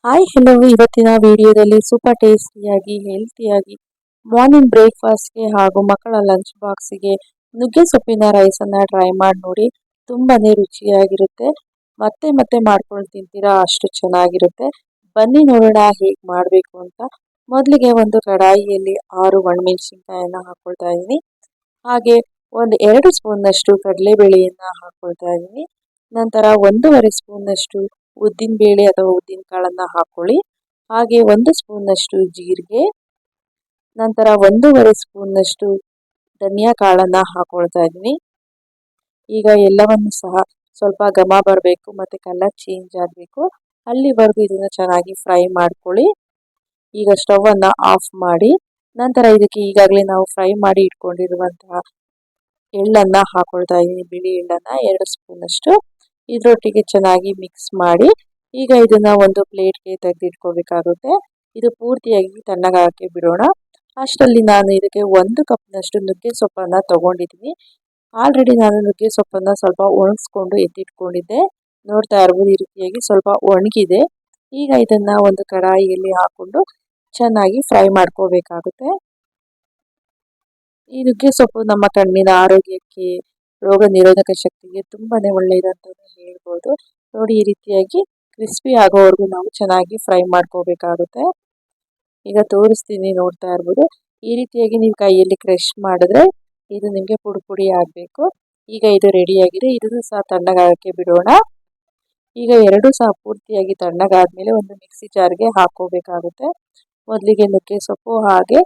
Hi hello ಇವತ್ತಿನ ವಿಡಿಯೋದಲ್ಲಿ super ಟೇಸ್ಟಿಯಾಗಿ ಹೆಲ್ತಿಯಾಗಿ ಮಾರ್ನಿಂಗ್ ಬ್ರೇಕ್ಫಾಸ್ಟ್ಗೆ ಹಾಗೂ ಮಕ್ಕಳ ಲಂಚ್ ಬಾಕ್ಸಿಗೆ ನುಗ್ಗೆ ಸೊಪ್ಪಿನ ರೈಸನ್ನು ಟ್ರೈ ಮಾಡಿ ನೋಡಿ. ತುಂಬಾನೇ ರುಚಿಯಾಗಿರುತ್ತೆ. ಮತ್ತೆ ಮತ್ತೆ ಮಾಡ್ಕೊಂಡು ತಿಂತೀರಾ, ಅಷ್ಟು ಚೆನ್ನಾಗಿರುತ್ತೆ. ಬನ್ನಿ ನೋಡೋಣ ಹೇಗೆ ಮಾಡಬೇಕು ಅಂತ. ಮೊದಲಿಗೆ ಒಂದು ಕಡಾಯಿಯಲ್ಲಿ 6 ಒಣಮೆಣಸಿನ್ಕಾಯಿನ ಹಾಕೊಳ್ತಾ ಇದ್ದೀನಿ. ಹಾಗೆ ಒಂದು 2 ಸ್ಪೂನ್ನಷ್ಟು ಕಡಲೆಬೇಳೆಯನ್ನು ಹಾಕೊಳ್ತಾ ಇದ್ದೀನಿ. ನಂತರ 1.5 ಸ್ಪೂನ್ನಷ್ಟು ಉದ್ದಿನ ಬೇಳೆ ಅಥವಾ ಉದ್ದಿನ ಕಾಳನ್ನ ಹಾಕೊಳ್ಳಿ. ಹಾಗೆ 1 ಸ್ಪೂನ್ನಷ್ಟು ಜೀರಿಗೆ, ನಂತರ 1.5 ಸ್ಪೂನ್ನಷ್ಟು ಧನಿಯಾ ಕಾಳನ್ನ ಹಾಕೊಳ್ತಾ ಇದ್ದೀನಿ. ಈಗ ಎಲ್ಲವನ್ನು ಸಹ ಸ್ವಲ್ಪ ಘಮ ಬರಬೇಕು ಮತ್ತು ಕಲರ್ ಚೇಂಜ್ ಆಗಬೇಕು, ಅಲ್ಲಿವರೆಗೂ ಇದನ್ನು ಚೆನ್ನಾಗಿ ಫ್ರೈ ಮಾಡ್ಕೊಳ್ಳಿ. ಈಗ ಸ್ಟವ್ ಅನ್ನ ಆಫ್ ಮಾಡಿ ನಂತರ ಇದಕ್ಕೆ ಈಗಾಗಲೇ ನಾವು ಫ್ರೈ ಮಾಡಿ ಇಟ್ಕೊಂಡಿರುವಂತಹ ಎಳ್ಳನ್ನ ಹಾಕೊಳ್ತಾ ಇದ್ದೀನಿ. ಬಿಳಿ ಎಳ್ಳನ್ನ 2 ಸ್ಪೂನಷ್ಟು ಇದರೊಟ್ಟಿಗೆ ಚೆನ್ನಾಗಿ ಮಿಕ್ಸ್ ಮಾಡಿ ಈಗ ಇದನ್ನ ಒಂದು ಪ್ಲೇಟ್ಗೆ ತೆಗೆದಿಟ್ಕೋಬೇಕಾಗುತ್ತೆ. ಇದು ಪೂರ್ತಿಯಾಗಿ ತಣ್ಣಗಾಗಕ್ಕೆ ಬಿಡೋಣ. ಅಷ್ಟರಲ್ಲಿ ನಾನು ಇದಕ್ಕೆ 1 ಕಪ್ನಷ್ಟು ನುಗ್ಗೆ ಸೊಪ್ಪನ್ನು ತಗೊಂಡಿದ್ದೀನಿ. ಆಲ್ರೆಡಿ ನಾನು ನುಗ್ಗೆ ಸೊಪ್ಪನ್ನು ಸ್ವಲ್ಪ ಒಣಗಿಸ್ಕೊಂಡು ಎತ್ತಿಟ್ಕೊಂಡಿದ್ದೆ. ನೋಡ್ತಾ ಇರ್ಬೋದು, ಈ ರೀತಿಯಾಗಿ ಸ್ವಲ್ಪ ಒಣಗಿದೆ. ಈಗ ಇದನ್ನ ಒಂದು ಕಡಾಯಿಯಲ್ಲಿ ಹಾಕೊಂಡು ಚೆನ್ನಾಗಿ ಫ್ರೈ ಮಾಡ್ಕೋಬೇಕಾಗುತ್ತೆ. ಈ ನುಗ್ಗೆ ಸೊಪ್ಪು ನಮ್ಮ ಕಣ್ಣಿನ ಆರೋಗ್ಯಕ್ಕೆ, ರೋಗ ನಿರೋಧಕ ಶಕ್ತಿಗೆ ತುಂಬಾನೇ ಒಳ್ಳೆಯದಂತಾನೆ ಹೇಳ್ಬೋದು. ನೋಡಿ, ಈ ರೀತಿಯಾಗಿ ಕ್ರಿಸ್ಪಿ ಆಗೋವರೆಗೂ ನಾವು ಚೆನ್ನಾಗಿ ಫ್ರೈ ಮಾಡ್ಕೋಬೇಕಾಗುತ್ತೆ. ಈಗ ತೋರಿಸ್ತೀನಿ, ನೋಡ್ತಾ ಇರ್ಬೋದು. ಈ ರೀತಿಯಾಗಿ ನೀವು ಕೈಯಲ್ಲಿ ಕ್ರಷ್ ಮಾಡಿದ್ರೆ ಇದು ನಿಮಗೆ ಪುಡಿ ಪುಡಿ ಆಗಬೇಕು. ಈಗ ಇದು ರೆಡಿಯಾಗಿದೆ. ಇದನ್ನು ಸಹ ತಣ್ಣಗಾಗಕ್ಕೆ ಬಿಡೋಣ. ಈಗ ಎರಡು ಸಹ ಪೂರ್ತಿಯಾಗಿ ತಣ್ಣಗಾದ್ಮೇಲೆ ಒಂದು ಮಿಕ್ಸಿ ಜಾರ್ಗೆ ಹಾಕೋಬೇಕಾಗುತ್ತೆ. ಮೊದಲಿಗೆ ನುಗ್ಗೆ ಸೊಪ್ಪು ಹಾಗೆ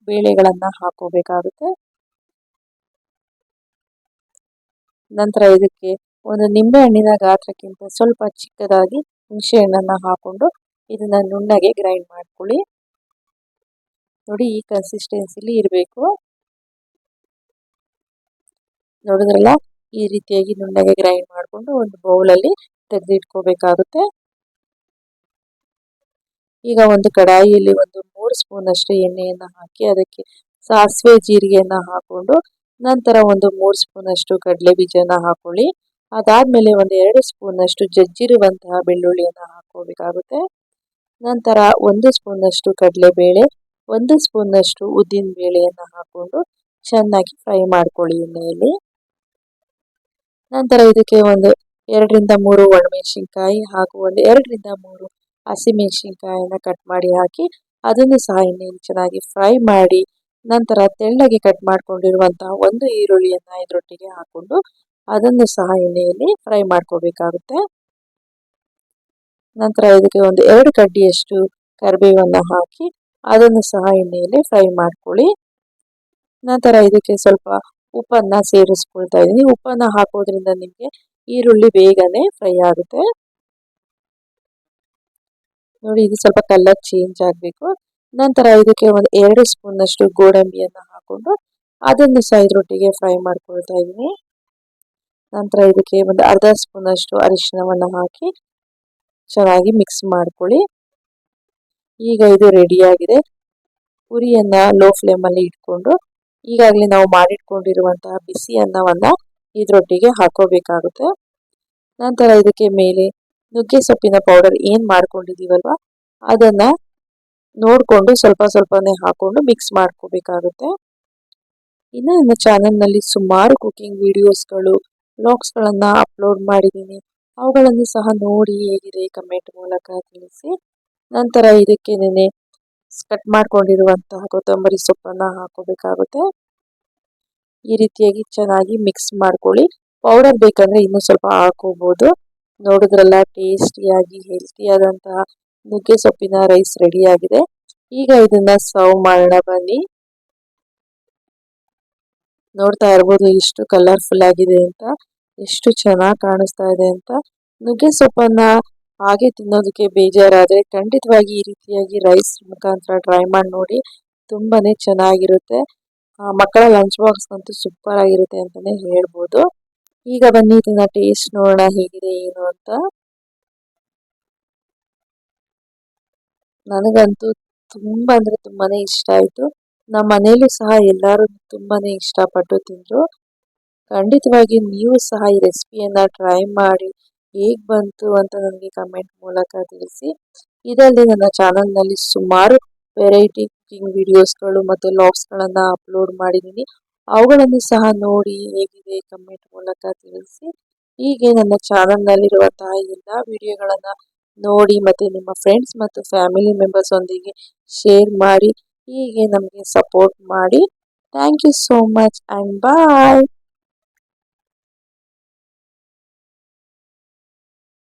ಬೇಳೆಗಳನ್ನು ಹಾಕೋಬೇಕಾಗುತ್ತೆ. ನಂತರ ಇದಕ್ಕೆ ಒಂದು ನಿಂಬೆ ಹಣ್ಣಿನ ಗಾತ್ರಕ್ಕಿಂತ ಸ್ವಲ್ಪ ಚಿಕ್ಕದಾಗಿ ಹುಣಸೆ ಹಣ್ಣನ್ನು ಹಾಕೊಂಡು ಇದನ್ನ ನುಣ್ಣಗೆ ಗ್ರೈಂಡ್ ಮಾಡ್ಕೊಳ್ಳಿ. ನೋಡಿ, ಈ ಕನ್ಸಿಸ್ಟೆನ್ಸಿಲಿ ಇರಬೇಕು. ನೋಡಿದ್ರಲ್ಲ, ಈ ರೀತಿಯಾಗಿ ನುಣ್ಣಗೆ ಗ್ರೈಂಡ್ ಮಾಡಿಕೊಂಡು ಒಂದು ಬೌಲಲ್ಲಿ ತೆಗೆದಿಟ್ಕೋಬೇಕಾಗುತ್ತೆ. ಈಗ ಒಂದು ಕಡಾಯಿಯಲ್ಲಿ ಒಂದು 3 ಸ್ಪೂನಷ್ಟು ಎಣ್ಣೆಯನ್ನು ಹಾಕಿ ಅದಕ್ಕೆ ಸಾಸಿವೆ ಜೀರಿಗೆಯನ್ನು ಹಾಕೊಂಡು ನಂತರ ಒಂದು 3 ಸ್ಪೂನಷ್ಟು ಕಡಲೆ ಬೀಜನ ಹಾಕೊಳ್ಳಿ. ಅದಾದ್ಮೇಲೆ ಒಂದು 2 ಸ್ಪೂನಷ್ಟು ಜಜ್ಜಿರುವಂತಹ ಬೆಳ್ಳುಳ್ಳಿಯನ್ನು ಹಾಕೋಬೇಕಾಗುತ್ತೆ. ನಂತರ 1 ಸ್ಪೂನಷ್ಟು ಕಡಲೆಬೇಳೆ, 1 ಸ್ಪೂನಷ್ಟು ಉದ್ದಿನ ಬೇಳೆಯನ್ನು ಹಾಕೊಂಡು ಚೆನ್ನಾಗಿ ಫ್ರೈ ಮಾಡ್ಕೊಳ್ಳಿ ಎಣ್ಣೆಯಲ್ಲಿ. ನಂತರ ಇದಕ್ಕೆ ಒಂದು 2ರಿಂದ 3 ಒಣಮೆಣಸಿನ್ಕಾಯಿ ಹಾಗೂ ಒಂದು 2ರಿಂದ 3 ಹಸಿಮೆಣಸಿನ್ಕಾಯಿನ ಕಟ್ ಮಾಡಿ ಹಾಕಿ ಅದನ್ನು ಸಹ ಎಣ್ಣೆಯಲ್ಲಿ ಚೆನ್ನಾಗಿ ಫ್ರೈ ಮಾಡಿ ನಂತರ ತೆಳ್ಳಗೆ ಕಟ್ ಮಾಡ್ಕೊಂಡಿರುವಂತಹ ಒಂದು ಈರುಳ್ಳಿಯನ್ನು ಇದರೊಟ್ಟಿಗೆ ಹಾಕೊಂಡು ಅದನ್ನು ಸಹ ಎಣ್ಣೆಯಲ್ಲಿ ಫ್ರೈ ಮಾಡ್ಕೋಬೇಕಾಗುತ್ತೆ. ನಂತರ ಇದಕ್ಕೆ ಒಂದು 2 ಕಡ್ಡಿಯಷ್ಟು ಕರಿಬೇವನ್ನು ಹಾಕಿ ಅದನ್ನು ಸಹ ಎಣ್ಣೆಯಲ್ಲಿ ಫ್ರೈ ಮಾಡ್ಕೊಳ್ಳಿ. ನಂತರ ಇದಕ್ಕೆ ಸ್ವಲ್ಪ ಉಪ್ಪನ್ನು ಸೇರಿಸ್ಕೊಳ್ತಾ ಇದ್ದೀನಿ. ಉಪ್ಪನ್ನು ಹಾಕೋದ್ರಿಂದ ನಿಮಗೆ ಈರುಳ್ಳಿ ಬೇಗನೆ ಫ್ರೈ ಆಗುತ್ತೆ. ನೋಡಿ, ಇದು ಸ್ವಲ್ಪ ಕಲರ್ ಚೇಂಜ್ ಆಗಬೇಕು. ನಂತರ ಇದಕ್ಕೆ ಒಂದು 2 ಸ್ಪೂನಷ್ಟು ಗೋಡಂಬಿಯನ್ನು ಹಾಕೊಂಡು ಅದನ್ನು ಸಹ ಇದರೊಟ್ಟಿಗೆ ಫ್ರೈ ಮಾಡ್ಕೊಳ್ತಾ ಇದ್ದೀನಿ. ನಂತರ ಇದಕ್ಕೆ ಒಂದು ಅರ್ಧ ಸ್ಪೂನಷ್ಟು ಅರಿಶಿನವನ್ನು ಹಾಕಿ ಚೆನ್ನಾಗಿ ಮಿಕ್ಸ್ ಮಾಡ್ಕೊಳ್ಳಿ. ಈಗ ಇದು ರೆಡಿಯಾಗಿದೆ. ಉರಿಯನ್ನ ಲೋ ಫ್ಲೇಮಲ್ಲಿ ಇಟ್ಕೊಂಡು ಈಗಾಗಲೇ ನಾವು ಮಾಡಿಟ್ಕೊಂಡಿರುವಂತಹ ಬಿಸಿ ಅನ್ನವನ್ನ ಇದರೊಟ್ಟಿಗೆ ಹಾಕೋಬೇಕಾಗುತ್ತೆ. ನಂತರ ಇದಕ್ಕೆ ಮೇಲೆ ನುಗ್ಗೆ ಸೊಪ್ಪಿನ ಪೌಡರ್ ಏನು ಮಾಡ್ಕೊಂಡಿದ್ದೀವಲ್ವ ಅದನ್ನ ನೋಡಿಕೊಂಡು ಸ್ವಲ್ಪ ಸ್ವಲ್ಪನೇ ಹಾಕೊಂಡು ಮಿಕ್ಸ್ ಮಾಡ್ಕೋಬೇಕಾಗುತ್ತೆ. ಇನ್ನು ನನ್ನ ಚಾನೆಲ್ನಲ್ಲಿ ಸುಮಾರು ಕುಕಿಂಗ್ ವಿಡಿಯೋಸ್ಗಳು, ವ್ಲಾಗ್ಸ್ಗಳನ್ನು ಅಪ್ಲೋಡ್ ಮಾಡಿದ್ದೀನಿ. ಅವುಗಳನ್ನು ಸಹ ನೋಡಿ ಹೇಗಿದೆ ಕಮೆಂಟ್ ಮೂಲಕ ತಿಳಿಸಿ. ನಂತರ ಇದಕ್ಕೆ ಕಟ್ ಮಾಡ್ಕೊಂಡಿರುವಂತಹ ಕೊತ್ತಂಬರಿ ಸೊಪ್ಪನ್ನು ಹಾಕೋಬೇಕಾಗುತ್ತೆ. ಈ ರೀತಿಯಾಗಿ ಚೆನ್ನಾಗಿ ಮಿಕ್ಸ್ ಮಾಡ್ಕೊಳ್ಳಿ. ಪೌಡರ್ ಬೇಕಂದ್ರೆ ಇನ್ನೂ ಸ್ವಲ್ಪ ಹಾಕೋಬಹುದು. ನೋಡಿದ್ರಲ್ಲ, ಟೇಸ್ಟಿಯಾಗಿ ಹೆಲ್ತಿಯಾದಂತಹ ನುಗ್ಗೆ ಸೊಪ್ಪಿನ ರೈಸ್ ರೆಡಿಯಾಗಿದೆ. ಈಗ ಇದನ್ನ ಸರ್ವ್ ಮಾಡೋಣ ಬನ್ನಿ. ನೋಡ್ತಾ ಇರ್ಬೋದು ಎಷ್ಟು ಕಲರ್ಫುಲ್ ಆಗಿದೆ ಅಂತ, ಎಷ್ಟು ಚೆನ್ನಾಗಿ ಕಾಣಿಸ್ತಾ ಇದೆ ಅಂತ. ನುಗ್ಗೆ ಸೊಪ್ಪನ್ನ ಹಾಗೆ ತಿನ್ನೋದಕ್ಕೆ ಬೇಜಾರಾದರೆ ಖಂಡಿತವಾಗಿ ಈ ರೀತಿಯಾಗಿ ರೈಸ್ ಮುಖಾಂತರ ಟ್ರೈ ಮಾಡಿ ನೋಡಿ. ತುಂಬಾನೇ ಚೆನ್ನಾಗಿರುತ್ತೆ. ಮಕ್ಕಳ ಲಂಚ್ ಬಾಕ್ಸ್ ಅಂತೂ ಸೂಪರ್ ಆಗಿರುತ್ತೆ ಅಂತಾನೆ ಹೇಳ್ಬೋದು. ಈಗ ಬನ್ನಿ ಇದನ್ನ ಟೇಸ್ಟ್ ನೋಡೋಣ ಹೇಗಿದೆ ಏನು ಅಂತ. ನನಗಂತೂ ತುಂಬಾ ಅಂದ್ರೆ ತುಂಬಾನೇ ಇಷ್ಟ ಆಯ್ತು. ನಮ್ಮ ಮನೇಲೂ ಸಹ ಎಲ್ಲರೂ ತುಂಬಾನೇ ಇಷ್ಟಪಟ್ಟು ತಿಂದ್ರು. ಖಂಡಿತವಾಗಿ ನೀವು ಸಹ ಈ ರೆಸಿಪಿಯನ್ನ ಟ್ರೈ ಮಾಡಿ ಹೇಗೆ ಬಂತು ಅಂತ ನನಗೆ ಕಮೆಂಟ್ ಮೂಲಕ ತಿಳಿಸಿ. ಇದಲ್ಲದೆ ನನ್ನ ಚಾನಲ್ನಲ್ಲಿ ಸುಮಾರು ವೆರೈಟಿ ಕುಕಿಂಗ್ ವಿಡಿಯೋಸ್ಗಳು ಮತ್ತು ಲಾಗ್ಸ್ಗಳನ್ನು ಅಪ್ಲೋಡ್ ಮಾಡಿದ್ದೀನಿ. ಅವುಗಳನ್ನು ಸಹ ನೋಡಿ ಹೇಗಿದೆ ಕಮೆಂಟ್ ಮೂಲಕ ತಿಳಿಸಿ. ಹೀಗೆ ನನ್ನ ಚಾನಲ್ನಲ್ಲಿರುವಂತಹ ಎಲ್ಲ ವಿಡಿಯೋಗಳನ್ನು ನೋಡಿ ಮತ್ತು ನಿಮ್ಮ ಫ್ರೆಂಡ್ಸ್ ಮತ್ತು ಫ್ಯಾಮಿಲಿ ಮೆಂಬರ್ಸ್ ಒಂದಿಗೆ ಶೇರ್ ಮಾಡಿ. ಹೀಗೆ ನಮಗೆ ಸಪೋರ್ಟ್ ಮಾಡಿ. Thank you so much and bye.